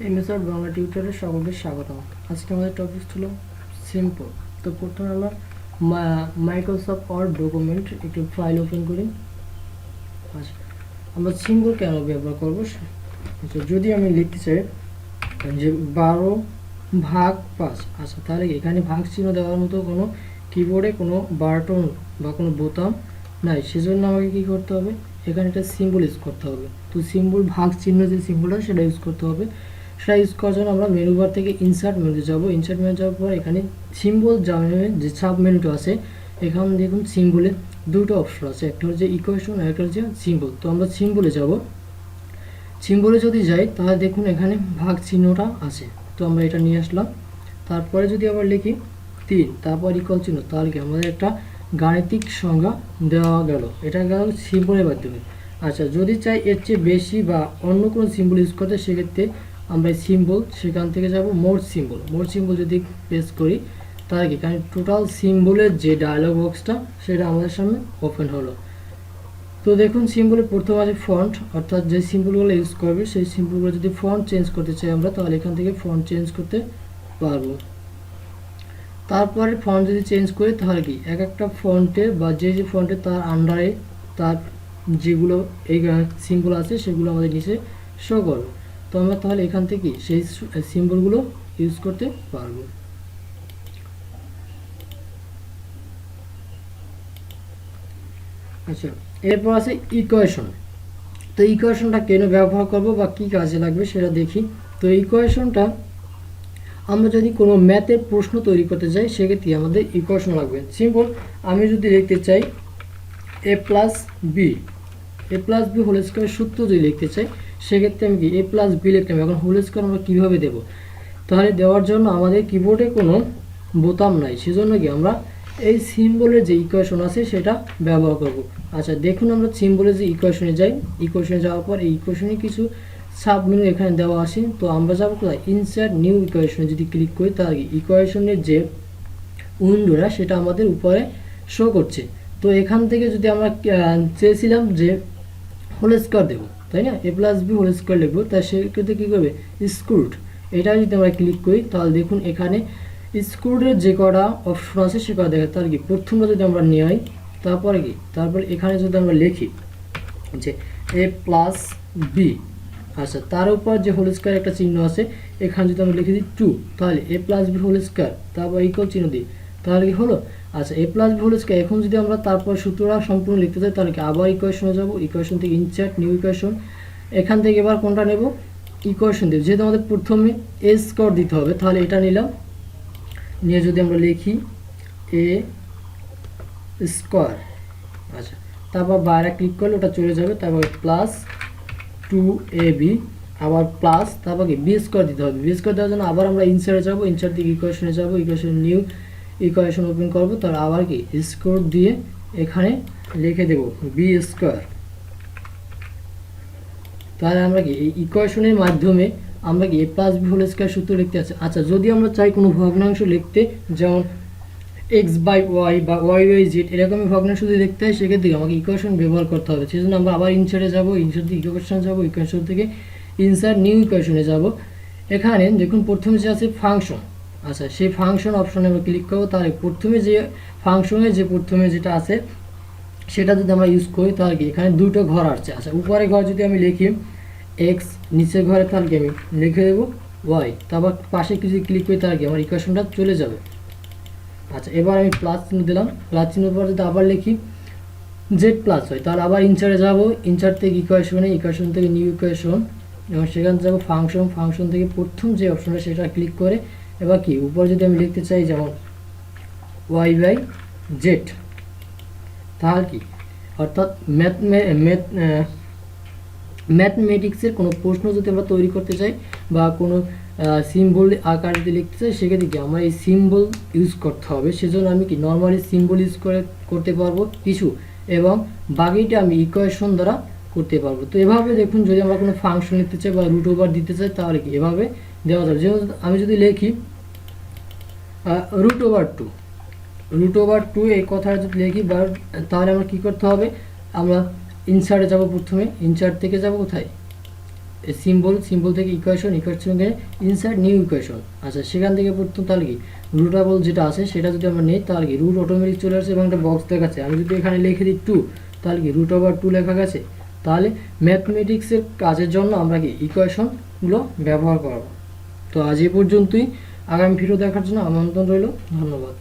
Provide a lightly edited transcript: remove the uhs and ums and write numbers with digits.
MSR Bangla টিউটরে সকলকে স্বাগতম। আজকে আমাদের টপিক হলো সিম্পল। তো প্রথমে আমরা মাইক্রোসফট ওয়ার্ড ডকুমেন্ট একটি ফাইল ওপেন করি। আচ্ছা, আমরা সিম্বল কেন ব্যবহার করব? আচ্ছা, যদি আমি লিখতে চাই যে 12/5, আচ্ছা তাহলে এখানে ভাগ চিহ্ন দেওয়ার মতো কোনো কিবোর্ডে কোনো বাটন বা কোনো বোতাম নাই, সেজন্য আমাকে কী করতে হবে? এখানে একটা সিম্বল ইউজ করতে হবে। তো সিম্বল ভাগ চিহ্ন যে সিম্বলটা সেটা ইউজ করতে হবে। সেটা ইউজ করার জন্য আমরা মেনু বার থেকে ইনসার্ট মেনুতে যাব। ইনসার্ট মেনু যাওয়ার পর এখানে সিম্বল যে সাব মেনুটা আছে, এখানে দেখুন সিম্বলে দুটো অপশন আছে, একটা হচ্ছে ইকুয়েশন আর একটা হচ্ছে সিম্বল। তো আমরা সিম্বলে যাব। সিম্বলে যদি যাই তাহলে দেখুন এখানে ভাগ চিহ্নটা আছে, তো আমরা এটা নিয়ে আসলাম। তারপরে যদি আবার লিখি 3 তারপর ইকুয়াল চিহ্ন, তাহলে কি আমাদের একটা গাণিতিক সংজ্ঞা দেওয়া গেল। এটা গেল সিম্বলের মাধ্যমে। আচ্ছা, যদি চাই এর চেয়ে বেশি বা অন্য কোনো সিম্বল ইউজ করতে, সেক্ষেত্রে আমরা সিম্বল সেখান থেকে যাব মোর সিম্বল। মোর সিম্বল যদি প্রেস করি তাহলে কি এখানে টোটাল সিম্বলের যে ডায়লগ বক্সটা সেটা আমাদের সামনে ওপেন হলো। তো দেখুন সিম্বলের প্রথম আছে ফন্ট, অর্থাৎ যে সিম্বলগুলো ইউজ করবে সেই সিম্বলগুলো যদি ফন্ট চেঞ্জ করতে চাই আমরা, তাহলে এখান থেকে ফন্ট চেঞ্জ করতে পারবো। তারপরে ফন্ট যদি চেঞ্জ করি তাহলে কি এক একটা ফন্টে বা যে ফন্টে তার আন্ডারে তার যেগুলো এই সিম্বল আছে সেগুলো আমাদের নিচে শো করবে। তো আমরা তাহলে এখান থেকে সেই সিম্বলগুলো ইউজ করতে পারবো। আচ্ছা, এরপর আছে ইকুয়েশন। তো ইকুয়েশনটা কেন ব্যবহার করব বা কী কাজে লাগবে সেটা দেখি। তো ইকুয়েশনটা আমরা যদি কোনো ম্যাথের প্রশ্ন তৈরি করতে চাই, সেক্ষেত্রে আমাদের ইকুয়েশন লাগবে। সিম্পল, আমি যদি লিখতে চাই এ প্লাস বি হোল স্কোয়ার সূত্র যদি লিখতে চাই, সেক্ষেত্রে আমি কি এ প্লাস বি লিখতাম। এখন হোল স্কোয়ার আমরা কীভাবে দেবো? তাহলে দেওয়ার জন্য আমাদের কিবোর্ডে কোনো বোতাম নাই, সেজন্য কি আমরা এই সিম্বলের যে ইকুয়েশন আছে সেটা ব্যবহার করব। আচ্ছা দেখুন, আমরা সিম্বলের যে ইকুয়েশনে যাই, ইকুয়েশনে যাওয়ার পর এই ইকুয়েশনে কিছু সাব মেনু এখানে দেওয়া আছে। তো আমরা যাবো কোথায়? ইনসার্ট নিউ ইকুয়েশনে যদি ক্লিক করি তাহলে ইকুয়েশনের যে উইন্ডোটা সেটা আমাদের উপরে শো করছে। তো এখান থেকে যদি আমরা চেয়েছিলাম যে হোল স্কোয়ার দেবো, তাই না, এ প্লাস বি হোল স্কোয়ার লিখবো, তাই সেক্ষেত্রে কী করবে? স্ক্রুড, এটা যদি আমরা ক্লিক করি তাহলে দেখুন এখানে স্ক্রুডের যে কটা অপশন আছে সে কটা দেখা। তাহলে কি প্রথমটা যদি আমরা নিয়ে তারপরে কি তারপরে এখানে যদি আমরা লিখি যে এ প্লাস বি, আচ্ছা তার উপর যে হোল স্কোয়ার একটা চিহ্ন আছে, এখানে যদি আমরা লিখে দিই 2, তাহলে এ প্লাস বি হোল স্কোয়ার তারপর ইকুয়াল চিহ্ন দিই, তাহলে কি হলো? আচ্ছা এ প্লাস বি হোল স্কোয়ার। এখন যদি আমরা তারপর সূত্রটা সম্পূর্ণ লিখতে চাই তাহলে কি আবার ইকুয়েশনে যাব, ইকুয়েশন থেকে ইনসার্ট নিউ ইকুয়েশন, এখান থেকে এবার কোনটা নেব? ইকুয়েশন দেব। যেহেতু আমাদের প্রথমে এ স্কোয়ার দিতে হবে, তাহলে এটা নিলাম, নিয়ে যদি আমরা লিখি এ স্কোয়ার, আচ্ছা তারপর বাইরে ক্লিক করলে ওটা চলে যাবে, তারপর প্লাস 2ab, আবার প্লাস তারপর কি বি স্কোয়ার দিতে হবে। বি স্কোয়ার দেওয়ার জন্য আবার আমরা ইনসার্টে যাব, ইনসার্ট থেকে ইকুয়েশনে যাব, ইকুয়েশন নিউ ইকুয়েশন ওপেন করবো, তার আবার কি স্কোয়ার দিয়ে এখানে লিখে দেব বি স্কোয়ার। তাহলে আমরা কি এই ইকুয়েশনের মাধ্যমে আমরা কি এ প্লাস বি হোল স্কোয়ার সূত্র লিখতে আছে। আচ্ছা যদি আমরা চাই কোনো ভগ্নাংশ লিখতে, যেমন এক্স বাই ওয়াই বা ওয়াই বাই জেড এরকমই ভগ্নাংশ যদি লিখতে হয়, সেক্ষেত্রে আমাকে ইকুয়েশন ব্যবহার করতে হবে। সেই জন্য আমরা আবার ইনসার্টে যাব, ইনসার্ট থেকে ইকুয়েশন যাব, ইকুয়েশন থেকে ইনসার্ট নিউ ইকুয়েশনে যাব। এখানে দেখুন প্রথমে যে আছে ফাংশন, আচ্ছা সেই ফাংশন অপশনে আমরা ক্লিক করবো। তাহলে প্রথমে যে ফাংশনের যে প্রথমে যেটা আছে সেটা যদি আমরা ইউজ করি তাহলে কি এখানে দুটো ঘর আসছে। আচ্ছা উপরে ঘর যদি আমি লিখি এক্স, নিচের ঘরে তাহলে কি আমি লিখে দেবো ওয়াই, তারপর পাশে কিছু ক্লিক করি তাহলে কি আমার ইকুয়েশনটা চলে যাবে। আচ্ছা এবার আমি প্লাস চিহ্ন দিলাম, প্লাস চিহ্ন পর যদি আবার লিখি জেড প্লাস হয়, তাহলে আবার ইনসার্টে যাব, ইনসার্ট থেকে ইকুয়েশনে, ইকুয়েশন থেকে নিউ ইকুয়েশন, এবং সেখানে যাবো ফাংশন, ফাংশন থেকে প্রথম যে অপশনটা সেটা ক্লিক করে এবার কি উপরে যদি আমি লিখতে চাই যেমন ওয়াই বাই জেড, তাহলে কি অর্থাৎ ম্যাথমেটিক্সের কোনো প্রশ্ন যদি আমরা তৈরি করতে চাই বা কোনো সিম্বল আকার যদি লিখতে চাই, সেক্ষেত্রে কি আমার এই সিম্বল ইউজ করতে হবে। সেজন্য আমি কি নর্মালি সিম্বল ইউজ করতে পারবো কিছু, এবং বাকিটা আমি ইকুয়েশন দ্বারা করতে পারবো। তো এভাবে দেখুন যদি আমরা কোনো ফাংশন লিখতে চাই বা রুট ওভার দিতে চাই তাহলে কি এভাবে দেওয়া যাবে। যেমন আমি যদি লিখি রুট ওভার টু এই কথাটা যদি লিখি বা, তাহলে আমরা কী করতে হবে? আমরা ইনসার্টে যাব, প্রথমে ইনসার্ট থেকে যাব কোথায় সিম্বল থেকে ইকুয়েশন থেকে ইনসার্ট নিউ ইকুয়েশন। আচ্ছা, সেখান থেকে প্রথম তাহলে কি রুটেবল যেটা আছে সেটা যদি আমরা নিই তাহলে কি রুট অটোমেটিক চলে আসছে এবং একটা বক্স দেখাচ্ছে। আমি যদি এখানে লিখে দিই 2, তাহলে কি রুট ওভার 2 লেখা গেছে। তাহলে ম্যাথমেটিক্সের কাজের জন্য আমরা কি ইকুয়েশনগুলো ব্যবহার করব। তো আজ এই পর্যন্তই, আগামী ভিডিও দেখার জন্য আমন্ত্রণ রইল। ধন্যবাদ।